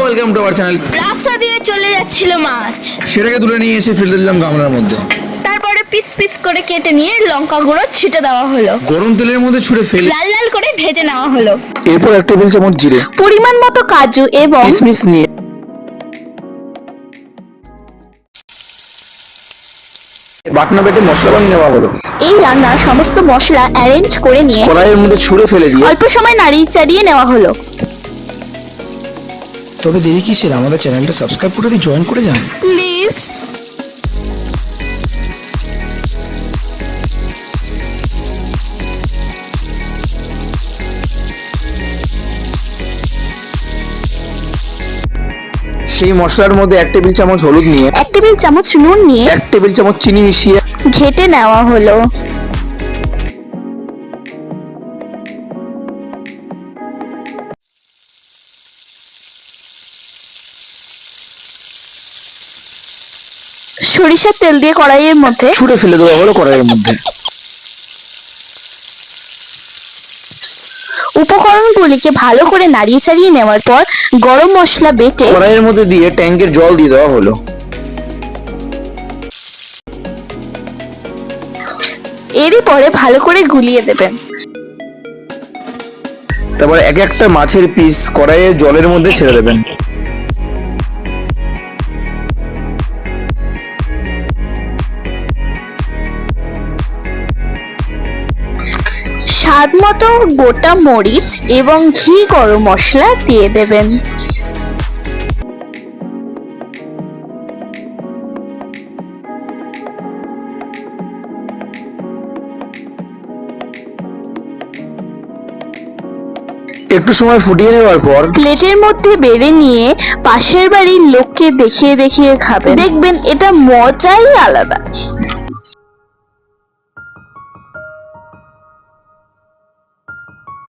Welcome to our channel. রাস্তা দিয়ে চলে যাচ্ছিল মাছ, সেটাকে তুলে নিয়ে এসে ফেলে দিলাম গামলার মধ্যে। তারপরে পিস পিস করে কেটে নিয়ে লঙ্কা গুঁড়ো ছিটে দেওয়া হলো, গরম তেলের মধ্যে ছুঁড়ে ফেলে লাল লাল করে ভেজে নেওয়া হলো। এরপর 1 টেবিল চামচ জিরে, পরিমাণ মতো কাজু এবং কিশমিশ নিয়ে বাটনা বেটে মশলা বানিয়ে নেওয়া হলো। এই রান্নার সমস্ত মশলা অ্যারেঞ্জ করে নিয়ে কড়াইয়ের মধ্যে ছুঁড়ে ফেলে দিয়ে অল্প সময় নাড়িয়ে চাড়িয়ে নেওয়া হলো। তবে দেরি কিসের, আমাদের চ্যানেলটা সাবস্ক্রাইব করে দিয়ে জয়েন করে যান প্লিজ। সেই মশলার মধ্যে 1 টেবিল চামচ হলুদ নিয়ে 1 টেবিল চামচ নুন নিয়ে 1 টেবিল চামচ চিনি মিশিয়ে ঘেটে নেওয়া হলো। সরিষার তেল দিয়ে কড়াইয়ের মধ্যে ছুঁড়ে ফেলে দেওয়া হলো কড়াইয়ের মধ্যে। উপকরণগুলিকে ভালো করে নাড়িয়ে চাড়িয়ে নেওয়ার পর গরম মশলা বেটে কড়াইয়ের মধ্যে দিয়ে ট্যাঙ্কের জল দিয়ে দেওয়া হলো। এরই পরে ভালো করে গুলিয়ে দেবেন। তারপর এক একটা মাছের পিস কড়াইয়ের জলের মধ্যে ছেড়ে দেবেন। স্বাদ মতো গোটা মরিচ এবং ঘি গরম মশলা দিয়ে দেবেন। একটু সময় ফুটিয়ে নেওয়ার পর প্লেটের মধ্যে বেড়ে নিয়ে পাশের বাড়ির লোককে দেখিয়ে দেখিয়ে খাবেন, দেখবেন এটা মজাই আলাদা।